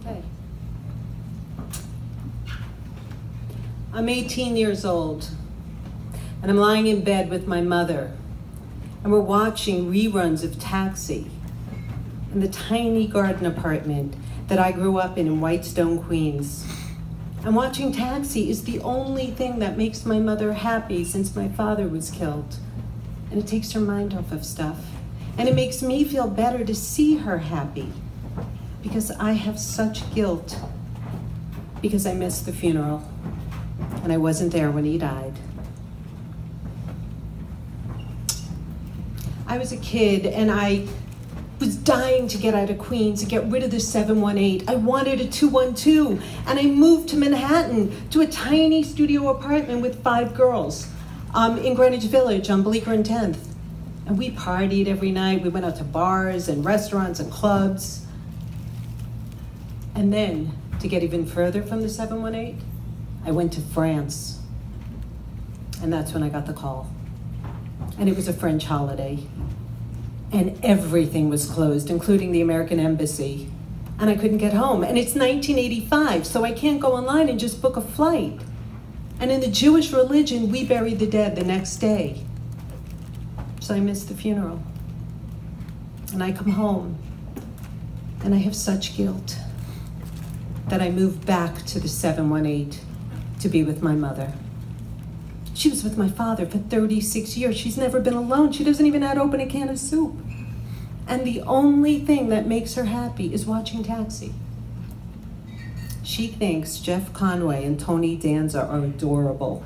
Okay. I'm 18 years old, and I'm lying in bed with my mother, and we're watching reruns of Taxi in the tiny garden apartment that I grew up in Whitestone, Queens. And watching Taxi is the only thing that makes my mother happy since my father was killed. And it takes her mind off of stuff. And it makes me feel better to see her happy, because I have such guilt because I missed the funeral and I wasn't there when he died. I was a kid and I was dying to get out of Queens and get rid of the 718. I wanted a 212, and I moved to Manhattan to a tiny studio apartment with 5 girls in Greenwich Village on Bleecker and 10th. And we partied every night. We went out to bars and restaurants and clubs. And then, to get even further from the 718, I went to France. And that's when I got the call. And it was a French holiday. And everything was closed, including the American embassy. And I couldn't get home. And it's 1985, so I can't go online and just book a flight. And in the Jewish religion, we bury the dead the next day. So I missed the funeral. And I come home, and I have such guilt that I moved back to the 718 to be with my mother. She was with my father for 36 years. She's never been alone. She doesn't even know how to open a can of soup. And the only thing that makes her happy is watching Taxi. She thinks Jeff Conway and Tony Danza are adorable.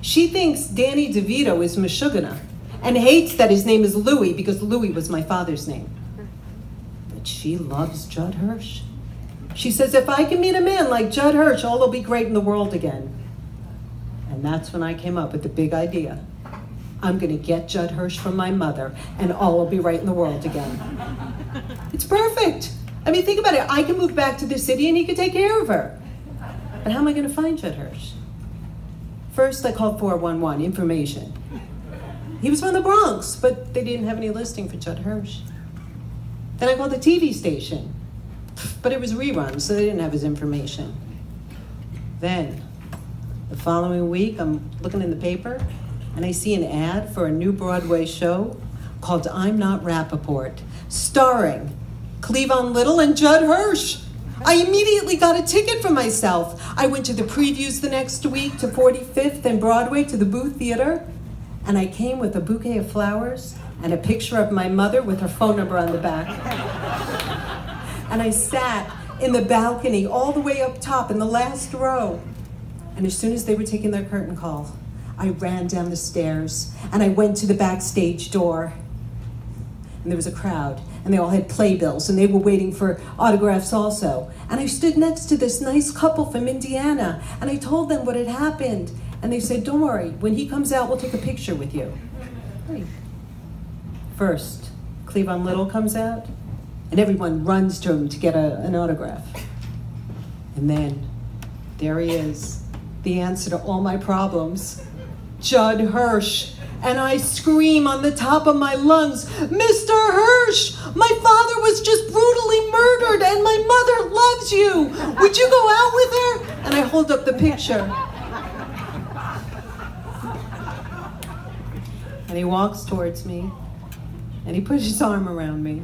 She thinks Danny DeVito is Meshuggah and hates that his name is Louis because Louis was my father's name. But she loves Judd Hirsch. She says, if I can meet a man like Judd Hirsch, all will be great in the world again. And that's when I came up with the big idea. I'm gonna get Judd Hirsch from my mother and all will be right in the world again. It's perfect. I mean, think about it. I can move back to the city and he could take care of her. But how am I gonna find Judd Hirsch? First, I called 411, information. He was from the Bronx, but they didn't have any listing for Judd Hirsch. Then I called the TV station, but it was reruns, so they didn't have his information. Then, the following week, I'm looking in the paper, and I see an ad for a new Broadway show called I'm Not Rappaport, starring Cleavon Little and Judd Hirsch. I immediately got a ticket for myself. I went to the previews the next week to 45th and Broadway to the Booth Theater, and I came with a bouquet of flowers and a picture of my mother with her phone number on the back. And I sat in the balcony all the way up top in the last row. And as soon as they were taking their curtain call, I ran down the stairs and I went to the backstage door. And there was a crowd, and they all had playbills, and they were waiting for autographs also. And I stood next to this nice couple from Indiana, and I told them what had happened. And they said, don't worry, when he comes out, we'll take a picture with you. Great. First, Cleavon Little comes out, and everyone runs to him to get an autograph. And then, there he is, the answer to all my problems, Judd Hirsch. And I scream on the top of my lungs, Mr. Hirsch, my father was just brutally murdered and my mother loves you. Would you go out with her? And I hold up the picture. And he walks towards me and he puts his arm around me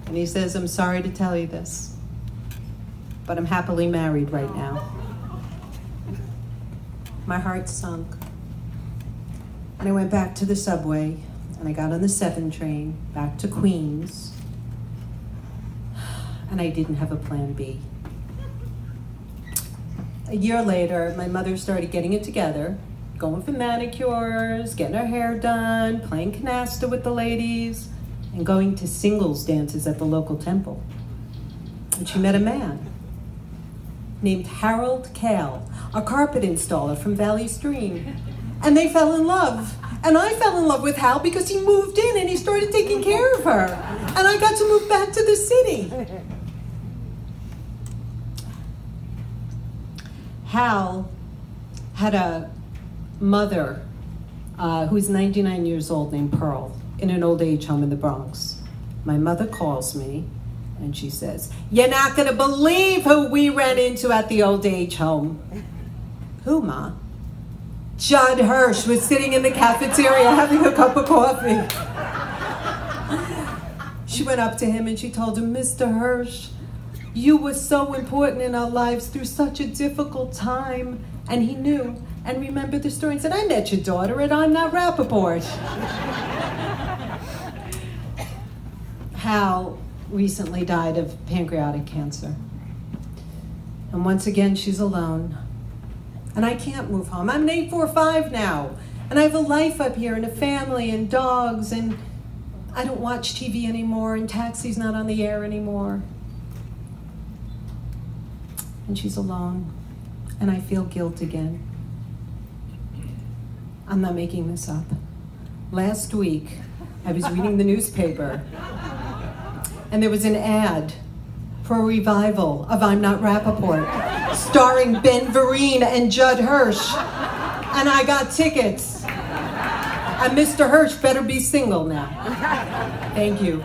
and he says, I'm sorry to tell you this, but I'm happily married right now. My heart sunk. And I went back to the subway, and I got on the 7 train back to Queens, and I didn't have a plan B. A year later, my mother started getting it together, going for manicures, getting her hair done, playing canasta with the ladies, and going to singles dances at the local temple. And she met a man named Harold Kale, a carpet installer from Valley Stream. And they fell in love. And I fell in love with Hal because he moved in and he started taking care of her. And I got to move back to the city. Hal had a mother who's 99 years old named Pearl in an old age home in the Bronx. My mother calls me And she says, "You're not going to believe who we ran into at the old age home." "Who, Ma?" "Judd Hirsch was sitting in the cafeteria having a cup of coffee." She went up to him and she told him, "Mr. Hirsch, you were so important in our lives through such a difficult time." And he knew and remembered the story and said, "I met your daughter at I'm Not Rappaport." Hal recently died of pancreatic cancer. And once again, she's alone. And I can't move home. I'm an 845 now. And I have a life up here and a family and dogs, and I don't watch TV anymore, and Taxi's not on the air anymore. And she's alone. And I feel guilt again. I'm not making this up. Last week, I was reading the newspaper, and there was an ad for a revival of I'm Not Rappaport, starring Ben Vereen and Judd Hirsch. And I got tickets. And Mr. Hirsch better be single now. Thank you.